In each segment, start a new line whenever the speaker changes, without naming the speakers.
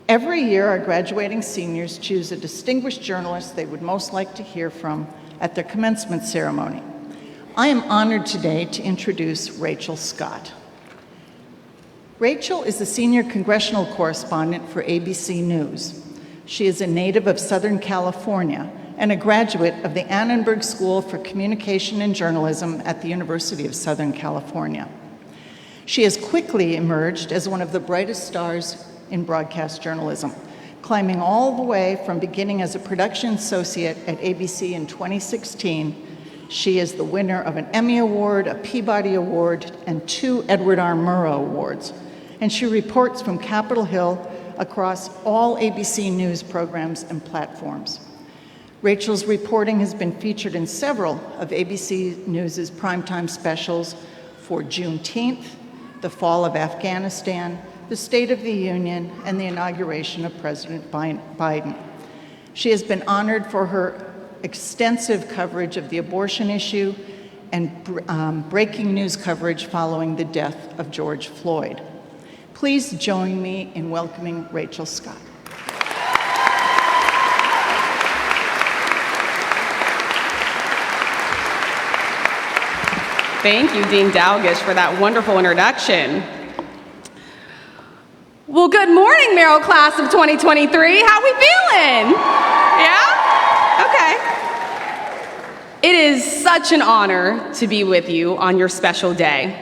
Every year, our graduating seniors choose a distinguished journalist they would most like to hear from at their commencement ceremony. I am honored today to introduce Rachel Scott. Rachel is the senior congressional correspondent for ABC News. She is a native of Southern California and a graduate of the Annenberg School for Communication and Journalism at the University of Southern California. She has quickly emerged as one of the brightest stars in broadcast journalism, climbing all the way from beginning as a production associate at ABC in 2016. She is the winner of an Emmy Award, a Peabody Award, and 2 Edward R. Murrow Awards. And she reports from Capitol Hill across all ABC News programs and platforms. Rachel's reporting has been featured in several of ABC News' primetime specials for Juneteenth, the fall of Afghanistan, the State of the Union, and the inauguration of President Biden. She has been honored for her extensive coverage of the abortion issue and breaking news coverage following the death of George Floyd. Please join me in welcoming Rachel Scott.
Thank you, Dean Dalgish, for that wonderful introduction. Well, good morning, Merrill class of 2023. How we feeling? Yeah? Okay. It is such an honor to be with you on your special day.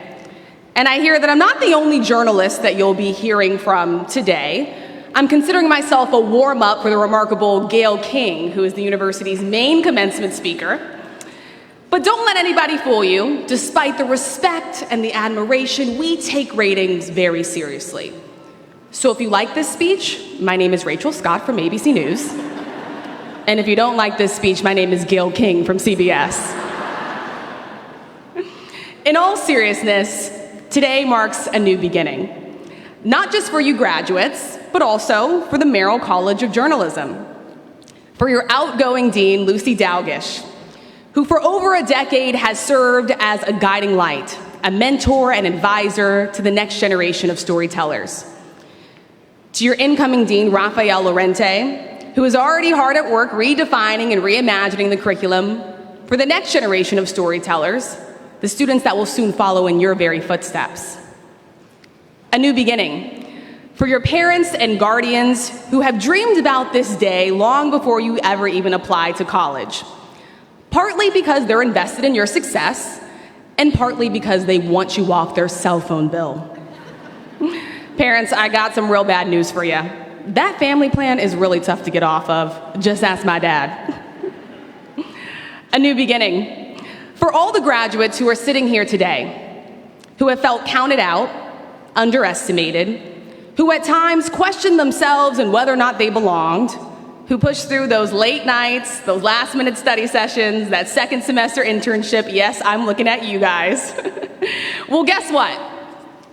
And I hear that I'm not the only journalist that you'll be hearing from today. I'm considering myself a warm-up for the remarkable Gayle King, who is the university's main commencement speaker. But don't let anybody fool you. Despite the respect and the admiration, we take ratings very seriously. So if you like this speech, my name is Rachel Scott from ABC News. And if you don't like this speech, my name is Gayle King from CBS. In all seriousness, today marks a new beginning. Not just for you graduates, but also for the Merrill College of Journalism. For your outgoing dean, Lucy Dalgish, who for over a decade has served as a guiding light, a mentor and advisor to the next generation of storytellers. To your incoming dean, Rafael Lorente, who is already hard at work redefining and reimagining the curriculum for the next generation of storytellers, the students that will soon follow in your very footsteps. A new beginning for your parents and guardians who have dreamed about this day long before you ever even applied to college. Partly because they're invested in your success, and partly because they want you off their cell phone bill. Parents, I got some real bad news for you. That family plan is really tough to get off of. Just ask my dad. A new beginning. For all the graduates who are sitting here today, who have felt counted out, underestimated, who at times questioned themselves and whether or not they belonged, who pushed through those late nights, those last-minute study sessions, that second semester internship. Yes, I'm looking at you guys. Well, guess what?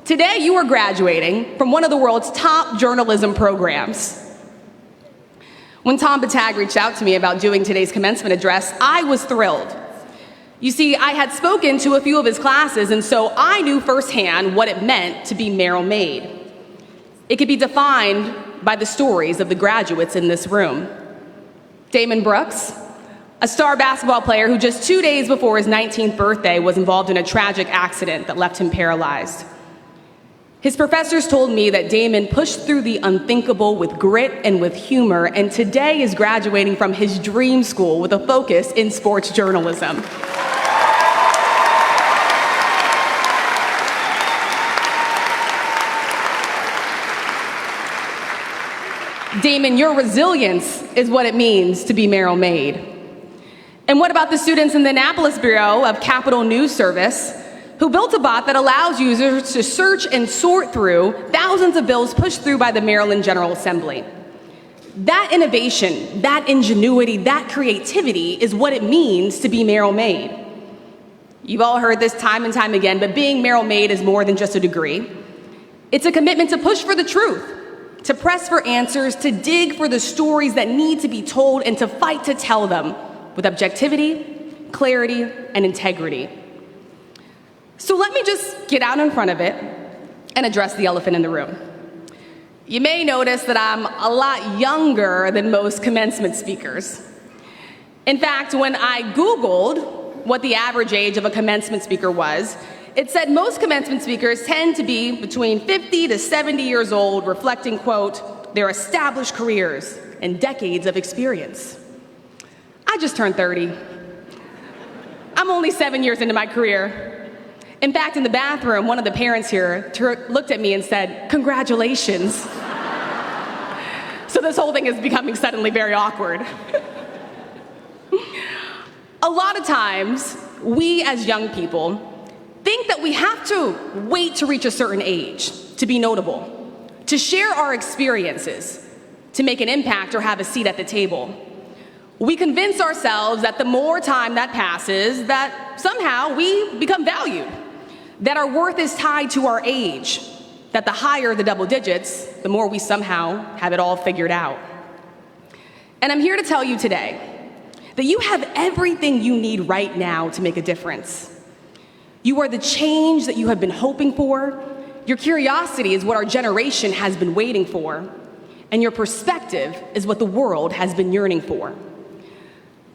Today you are graduating from one of the world's top journalism programs. When Tom Battag reached out to me about doing today's commencement address, I was thrilled. You see, I had spoken to a few of his classes, and so I knew firsthand what it meant to be Merrill-made. It could be defined by the stories of the graduates in this room. Damon Brooks, a star basketball player who just 2 days before his 19th birthday was involved in a tragic accident that left him paralyzed. His professors told me that Damon pushed through the unthinkable with grit and with humor, and today is graduating from his dream school with a focus in sports journalism. Damon, your resilience is what it means to be Merrill-made. And what about the students in the Annapolis Bureau of Capitol News Service who built a bot that allows users to search and sort through thousands of bills pushed through by the Maryland General Assembly? That innovation, that ingenuity, that creativity is what it means to be Merrill-made. You've all heard this time and time again, but being Merrill-made is more than just a degree. It's a commitment to push for the truth, to press for answers, to dig for the stories that need to be told, and to fight to tell them with objectivity, clarity, and integrity. So let me just get out in front of it and address the elephant in the room. You may notice that I'm a lot younger than most commencement speakers. In fact, when I Googled what the average age of a commencement speaker was, it said most commencement speakers tend to be between 50 to 70 years old, reflecting, quote, their established careers and decades of experience. I just turned 30. I'm only 7 years into my career. In fact, in the bathroom, one of the parents here looked at me and said, "Congratulations." So this whole thing is becoming suddenly very awkward. A lot of times, we as young people think that we have to wait to reach a certain age to be notable, to share our experiences, to make an impact or have a seat at the table. We convince ourselves that the more time that passes, that somehow we become valued, that our worth is tied to our age, that the higher the double digits, the more we somehow have it all figured out. And I'm here to tell you today that you have everything you need right now to make a difference. You are the change that you have been hoping for. Your curiosity is what our generation has been waiting for. And your perspective is what the world has been yearning for.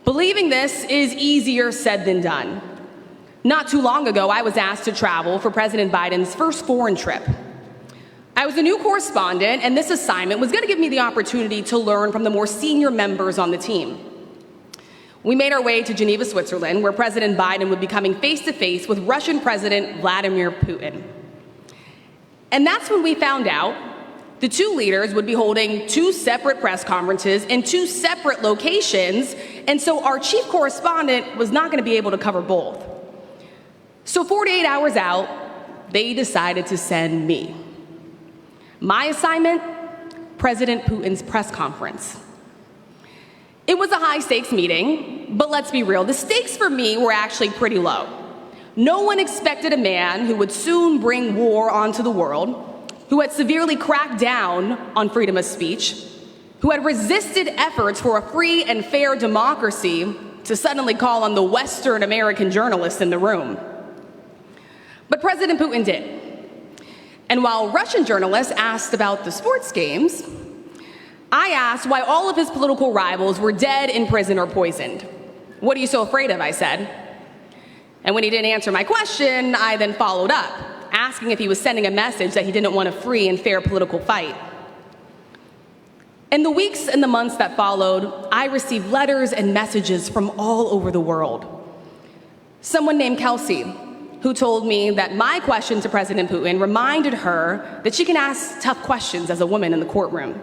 Believing this is easier said than done. Not too long ago, I was asked to travel for President Biden's first foreign trip. I was a new correspondent, and this assignment was going to give me the opportunity to learn from the more senior members on the team. We made our way to Geneva, Switzerland, where President Biden would be coming face-to-face with Russian President Vladimir Putin. And that's when we found out the two leaders would be holding two separate press conferences in two separate locations, and so our chief correspondent was not going to be able to cover both. So 48 hours out, they decided to send me. My assignment, President Putin's press conference. It was a high-stakes meeting, but let's be real, the stakes for me were actually pretty low. No one expected a man who would soon bring war onto the world, who had severely cracked down on freedom of speech, who had resisted efforts for a free and fair democracy, to suddenly call on the Western American journalists in the room. But President Putin did. And while Russian journalists asked about the sports games, I asked why all of his political rivals were dead, in prison, or poisoned. "What are you so afraid of?" I said. And when he didn't answer my question, I then followed up, asking if he was sending a message that he didn't want a free and fair political fight. In the weeks and the months that followed, I received letters and messages from all over the world. Someone named Kelsey, who told me that my question to President Putin reminded her that she can ask tough questions as a woman in the courtroom.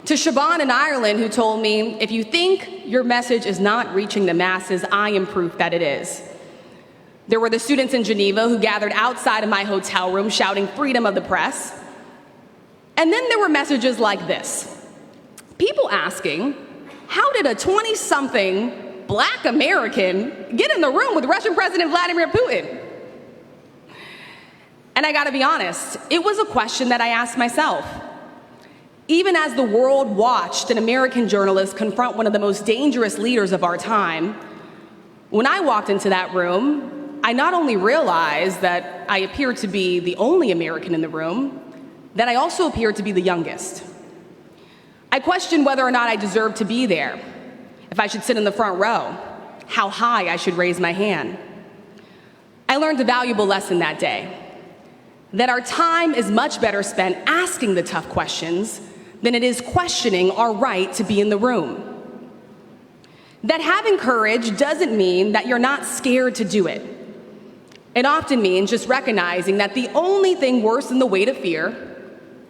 To Siobhan in Ireland, who told me, "If you think your message is not reaching the masses, I am proof that it is." There were the students in Geneva who gathered outside of my hotel room shouting freedom of the press. And then there were messages like this. People asking, how did a 20-something Black American get in the room with Russian President Vladimir Putin? And I gotta be honest, it was a question that I asked myself. Even as the world watched an American journalist confront one of the most dangerous leaders of our time, when I walked into that room, I not only realized that I appeared to be the only American in the room, that I also appeared to be the youngest. I questioned whether or not I deserved to be there, if I should sit in the front row, how high I should raise my hand. I learned a valuable lesson that day, that our time is much better spent asking the tough questions than it is questioning our right to be in the room. That having courage doesn't mean that you're not scared to do it. It often means just recognizing that the only thing worse than the weight of fear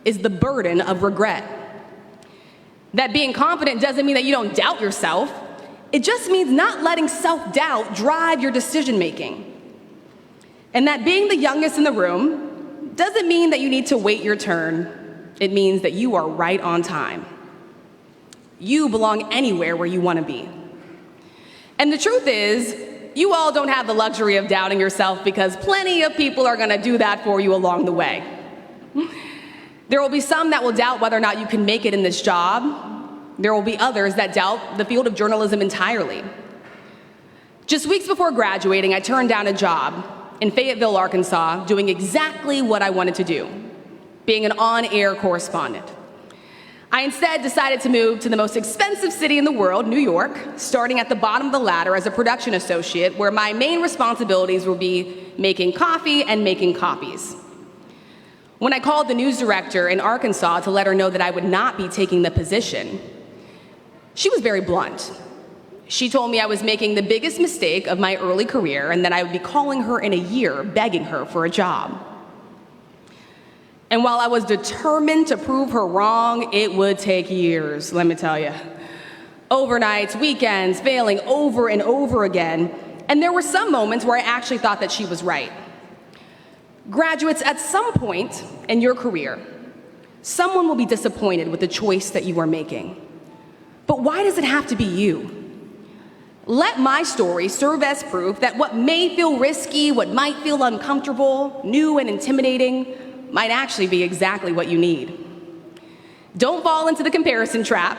is the burden of regret. That being confident doesn't mean that you don't doubt yourself. It just means not letting self-doubt drive your decision-making. And that being the youngest in the room doesn't mean that you need to wait your turn. It means that you are right on time. You belong anywhere where you want to be. And the truth is, you all don't have the luxury of doubting yourself because plenty of people are going to do that for you along the way. There will be some that will doubt whether or not you can make it in this job. There will be others that doubt the field of journalism entirely. Just weeks before graduating, I turned down a job in Fayetteville, Arkansas, doing exactly what I wanted to do. being an on-air correspondent. I instead decided to move to the most expensive city in the world, New York, starting at the bottom of the ladder as a production associate, where my main responsibilities would be making coffee and making copies. When I called the news director in Arkansas to let her know that I would not be taking the position, she was very blunt. She told me I was making the biggest mistake of my early career and that I would be calling her in a year, begging her for a job. And while I was determined to prove her wrong, it would take years, let me tell you. Overnights, weekends, failing over and over again. And there were some moments where I actually thought that she was right. Graduates, at some point in your career, someone will be disappointed with the choice that you are making. But why does it have to be you? Let my story serve as proof that what may feel risky, what might feel uncomfortable, new and intimidating, might actually be exactly what you need. Don't fall into the comparison trap.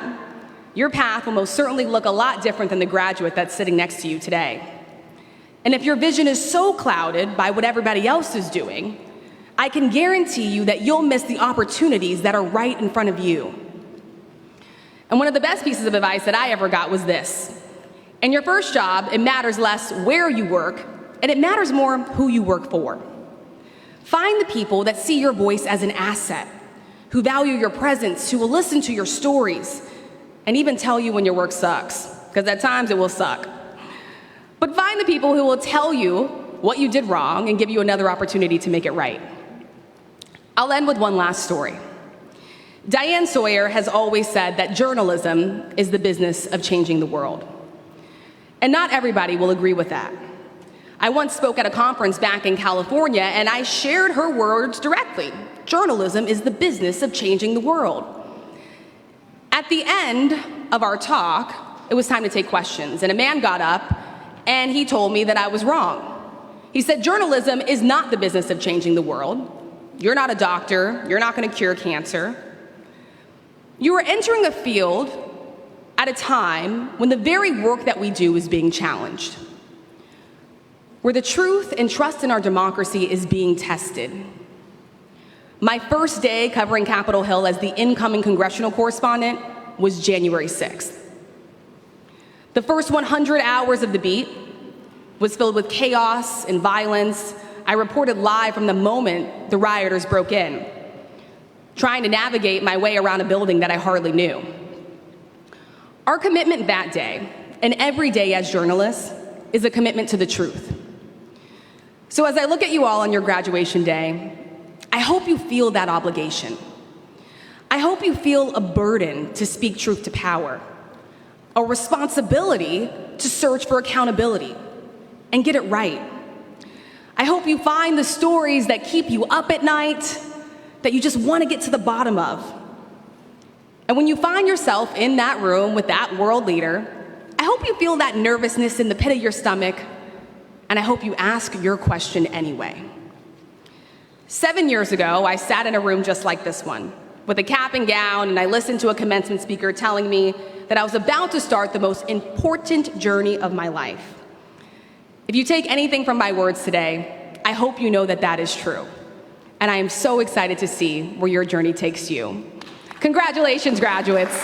Your path will most certainly look a lot different than the graduate that's sitting next to you today. And if your vision is so clouded by what everybody else is doing, I can guarantee you that you'll miss the opportunities that are right in front of you. And one of the best pieces of advice that I ever got was this: in your first job, it matters less where you work, and it matters more who you work for. Find the people that see your voice as an asset, who value your presence, who will listen to your stories, and even tell you when your work sucks, because at times it will suck. But find the people who will tell you what you did wrong and give you another opportunity to make it right. I'll end with one last story. Diane Sawyer has always said that journalism is the business of changing the world. And not everybody will agree with that. I once spoke at a conference back in California, and I shared her words directly. Journalism is the business of changing the world. At the end of our talk, it was time to take questions, and a man got up and he told me that I was wrong. He said, journalism is not the business of changing the world. You're not a doctor. You're not going to cure cancer. You are entering a field at a time when the very work that we do is being challenged, where the truth and trust in our democracy is being tested. My first day covering Capitol Hill as the incoming congressional correspondent was January 6th. The first 100 hours of the beat was filled with chaos and violence. I reported live from the moment the rioters broke in, trying to navigate my way around a building that I hardly knew. Our commitment that day, and every day as journalists, is a commitment to the truth. So as I look at you all on your graduation day, I hope you feel that obligation. I hope you feel a burden to speak truth to power, a responsibility to search for accountability and get it right. I hope you find the stories that keep you up at night, that you just want to get to the bottom of. And when you find yourself in that room with that world leader, I hope you feel that nervousness in the pit of your stomach, and I hope you ask your question anyway. 7 years ago, I sat in a room just like this one, with a cap and gown, and I listened to a commencement speaker telling me that I was about to start the most important journey of my life. If you take anything from my words today, I hope you know that that is true. And I am so excited to see where your journey takes you. Congratulations, graduates.